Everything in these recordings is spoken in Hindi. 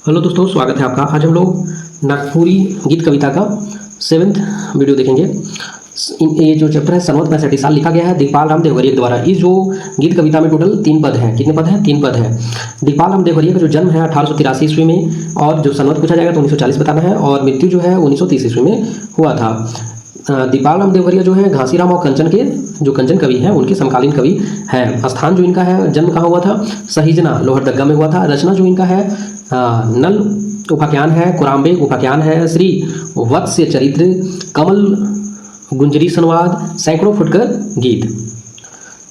हेलो दोस्तों, स्वागत है आपका। आज हम लोग नागपुरी गीत कविता का 7th वीडियो देखेंगे। ये जो चैप्टर है सनवत 65 साल लिखा गया है दिग्पाल राम देवघरिया के द्वारा। इस जो गीत कविता में टोटल 3 पद हैं। कितने पद हैं? 3 पद हैं। दिग्पाल राम देवघरिया का जो जन्म है 1883 ईस्वी में, और जो सनवत पूछा जाएगा तो 1940 बताना है, और मृत्यु जो है 1930 ईस्वी में हुआ था। दिग्पाल राम देवघरिया जो है घासीराम और कंचन के जो कंचन कवि हैं उनके समकालीन कवि हैं। स्थान जो इनका है, जन्म कहाँ हुआ था? सहिजना लोहरदग्गा में हुआ था। रचना जो इनका है नल उपाख्यान है, कुराम्बे उपाख्यान है, श्री वत्स्य चरित्र, कमल गुंजरी संवाद, सैकड़ों फुटकर गीत।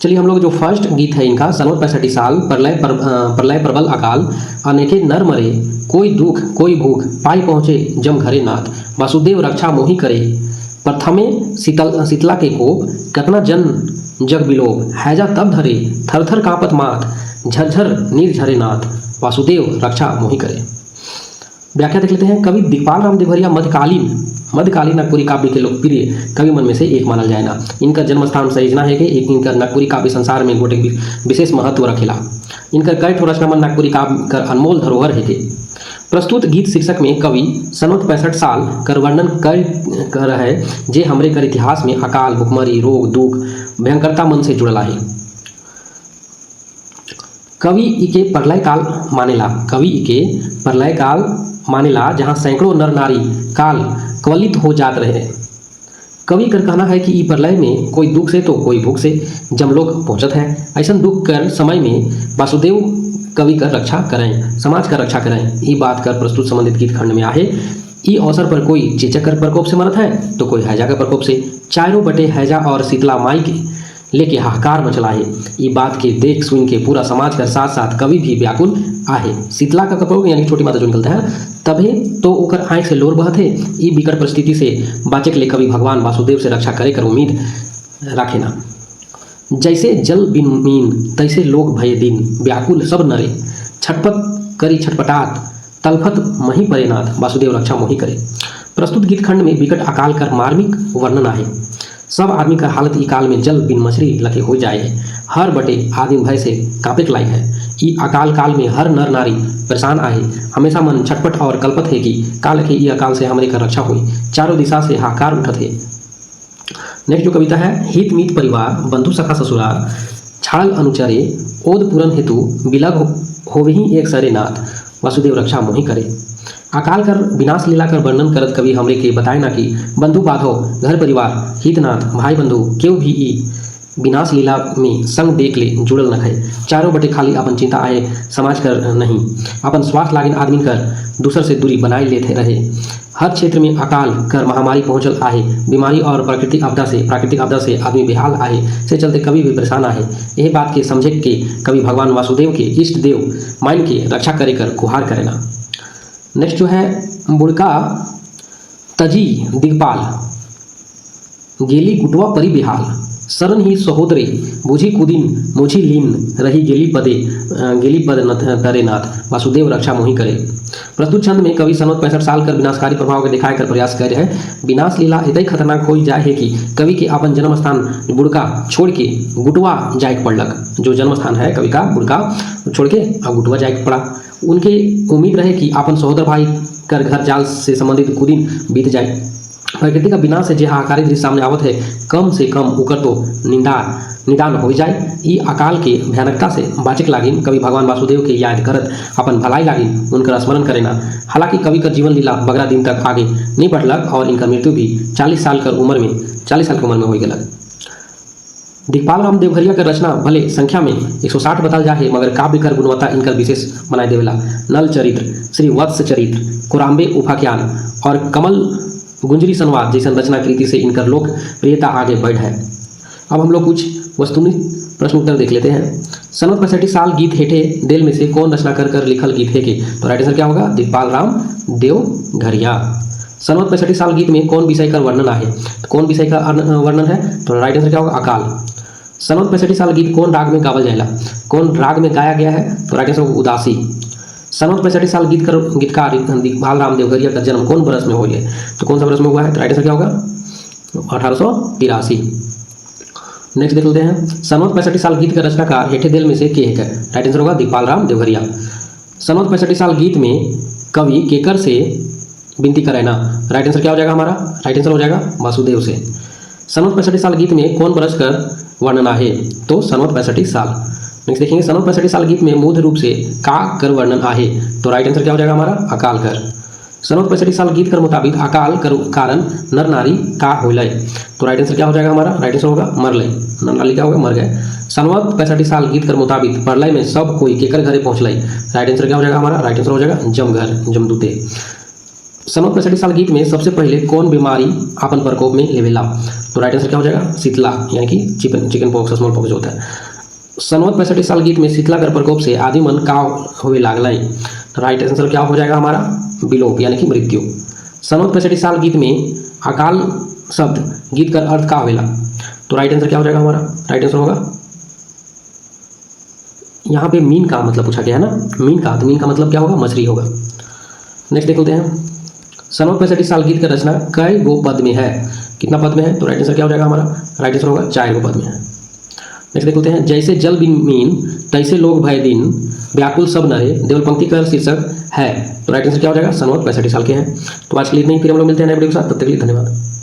चलिए हम लोग जो फर्स्ट गीत है इनका, सनवत 65 साल, प्रलय प्रबल अकाल, अनेके नर मरे, कोई दुख कोई भूख, पाई पहुँचे जम घरे नाथ, वासुदेव रक्षा मोहि करे, प्रथमे शीतला के कोप, कतना जन जग बिलोप, हैजा तब धरे, थर थर कांपत माथ, झरझर नीर झरे नाथ, वासुदेव रक्षा मोहि करे। व्याख्या देख लेते हैं। कवि दिग्पाल राम देवघरिया मध्यकालीन नागपुरी काव्य के लोकप्रिय कवि मन में से एक मानल जाए ना। इनका जन्म स्थान सहिजना है कि एक इनका नागपुरी काव्य संसार में गोटे विशेष महत्व रखेला। इनका कई ठो रचना मन नागपुरी काव्य कर अनमोल धरोहर है के। प्रस्तुत गीत शीर्षक में कवि सनवत 65 साल कर वर्णन कर है जे हमरे कर इतिहास में अकाल, भुखमरी, रोग, दुख, भयंकरता मन से जुड़ला है। कवि के प्रलय काल मानेला जहाँ सैकड़ों नर नारी काल कवलित हो जात रहे। कवि कर कहना है कि ई प्रलय में कोई दुख से तो कोई भूख से जमलोक पहुँचत है। ऐसा दुख कर समय में वासुदेव कवि कर रक्षा करें, समाज का रक्षा करें। ये बात कर प्रस्तुत संबंधित गीत खंड में आहे। ई अवसर पर कोई चेचक कर प्रकोप से मरत है तो कोई हैजा का प्रकोप से। चारों बटे हैजा और शीतला माई के लेके हाहाकार मचला है। ये बात के देख सुन के पूरा समाज का साथ साथ कवि भी व्याकुल आहे। शीतला का प्रकोप यानी छोटी माता जो निकलता है तभी तो ओकर आँख से लोर बहत है। ये विकट परिस्थिति से बाचे के लिए कवि भगवान वासुदेव से रक्षा करे कर उम्मीद राखे ना। जैसे जल बिन मीन तैसे लोग भय दिन, व्याकुल सब नरे, छटपट करी छटपटात, तलफत मही परे नाथ, वासुदेव रक्षा मोहि करे। प्रस्तुत गीत खंड में विकट अकाल कर मार्मिक वर्णन आहे। सब आदमी का हालत ई काल में जल बिन मछली लखे हो जाए है। हर बटे आदमी भय से कांपे के लायक है। ई अकाल काल में हर नर नारी परेशान आहे। हमेशा मन छटपट और कल्पत है कि काल के ई अकाल से हमरे कर रक्षा हुई। चारों दिशा से हाहाकार उठत है। नेक्स्ट जो कविता है, हित मीत परिवार, बंधु सखा ससुरार, छाल अनुचरे, ओद पूरन हेतु, बिलग होवही एक सरे नाथ, वासुदेव रक्षा मोहि करे। अकाल कर विनाश लीला कर वर्णन करत कवि हमरे के बताए ना कि बंधु बांधव, घर परिवार, हितनाथ, भाई बंधु क्यों भी ई विनाश लीला में संग देख ले जुड़ल न है। चारों बटे खाली अपन चिंता आए समाज कर नहीं, अपन स्वार्थ लागिन आदमी कर दूसर से दूरी बनाए लेते रहे। हर क्षेत्र में अकाल कर महामारी पहुंचल आहे। बीमारी और प्राकृतिक आपदा से आदमी बेहाल आहे। से चलते कवि भी परेशान आहे। यही बात के समझे के कवि भगवान वासुदेव के इष्ट देव माइन के रक्षा करे कर गुहार करेना। नेक्स्ट जो है, बुड़का तजी दिग्पाल, गेली गुटवा परी बिहाल, शरण ही सहोदरे, बुझी कुदिन मुझी लीन रही गेली पद तरे नाथ, वासुदेव रक्षा मोहि करे। प्रस्तुत छंद में कवि सनवत 65 साल कर विनाशकारी प्रभाव के दिखाए कर प्रयास कर रहे हैं। विनाश लीला इतनी खतरनाक हो जाए है कि कवि के अपन जन्म स्थान बुड़का छोड़ के गुटवा जाए पड़लक। जो जन्म स्थान है कवि का बुड़का छोड़ के अब गुटवा जाए पड़ा। उनके उम्मीद रहे कि अपन सहोदर भाई कर घर जाल से संबंधित कुदिन बीत जाए। प्रकृति का विनाश से जे हाहाकारी दृश्य सामने आवत है, कम से कम उकर तो निदान हो जाए। ई अकाल के भयानकता से बाचे के लागिन कवि भगवान वासुदेव के याद करत अपन भलाई लागिन उनकर स्मरण करेना। हालांकि कवि का जीवन लीला 12 दिन तक आगे नहीं बढ़लक और इनका मृत्यु भी 40 साल की उम्र में हो गया। दिग्पाल राम देवघरिया का रचना भले संख्या में 160 बताल जाए, मगर काव्य कर गुणवत्ता इनकर विशेष बनाए देवेला। नल चरित्र, श्री वत्स्य चरित्र, कुराम्बे उपाख्यान और कमल गुंजरी संवाद जैसा रचना कृति से इनकर लोकप्रियता आगे बढ़ है। अब हम लोग कुछ वस्तुनिष्ठ प्रश्न उत्तर देख लेते हैं। सनवत 65 साल गीत हेठे देल में से कौन रचना कर लिखल गीत है के? तो राइट आंसर क्या होगा? दिग्पाल राम देवघरिया। सनवत 65 साल गीत में कौन विषय का वर्णन आहे? तो कौन विषय का वर्णन है? तो राइट आंसर क्या होगा? अकाल। सनवत 65 साल गीत कौन राग में गावल जाएला? कौन राग में गाया गया है? तो राइट आंसर होगा उदासी। सनवत 65 साल गीतकार दिग्पाल राम देवघरिया का जन्म कौन बरस में हुआ है? तो कौन सा बरस में हुआ है? तो राइट आंसर क्या होगा? 1883। नेक्स्ट देख लेते हैं। सनवत 65 साल गीत का रचनाकार हेठे देल में से के है? राइट आंसर होगा दिग्पाल राम देवघरिया। सनवत 65 साल गीत में कवि केकर से विनती करे ना। राइट आंसर क्या हो जाएगा हमारा, राइट आंसर हो जाएगा वासुदेव से। सनवत 65 साल गीत में कौन बरस कर वर्णन आहे, तो सनवत 65 साल। नेक्स्ट देखेंगे सनवत 65 साल गीत में मूढ़ रूप से का कर वर्णन आहे, तो राइट आंसर क्या हो जाएगा हमारा, अकाल कर। सनवत 65 साल गीत कर मुताबिक अकाल कर कारण नर नारी का होलय, तो राइट आंसर क्या हो जाएगा हमारा, राइट आंसर होगा मरलय। नर नारी क्या होगा, मर गए। सनवत 65 साल गीत कर मुताबिक प्रलय में सब कोई केकर घरे पहुंचलय, राइट आंसर क्या हो जाएगा हमारा, राइट आंसर हो जाएगा जमघर, जमदूते। सनवत 65 साल गीत में सबसे पहले कौन बीमारी अपन प्रकोप में लेवेला, तो राइट आंसर क्या हो जाएगा, शीतला, यानी कि चिकन पॉक्स, स्मॉल पॉक्स जो होता है। सनवत 65 साल गीत में शीतला कर प्रकोप से आदि मन का होवे लागलय, तो राइट आंसर क्या हो जाएगा हमारा, विलोप, यानी कि मृत्यु। सनवत 65 साल गीत में अकाल शब्द गीत कर अर्थ का होवेला, तो राइट आंसर क्या हो जाएगा हमारा, राइट आंसर होगा, यहाँ पे मीन का मतलब पूछा गया है ना, मीन का, तो मीन का मतलब क्या होगा, मछली होगा। नेक्स्ट देख लेते हैं सनवत 65 साल गीत का रचना कई गो पद में है, कितना पद में है, तो राइट आंसर क्या हो जाएगा हमारा, राइट आंसर होगा 4 गो पद में है। नेक्स्ट देख लेते हैं जैसे जल बिन मीन तैसे लोग भय दिन व्याकुल सब नरे, देवल पंक्ति का शीर्षक है, तो राइट आंसर क्या हो जाएगा, सनवत 65 साल के हैं। तो आज के लिए इतना ही, फिर हम लोग मिलते हैं नए वीडियो के साथ, तब तक के लिए धन्यवाद।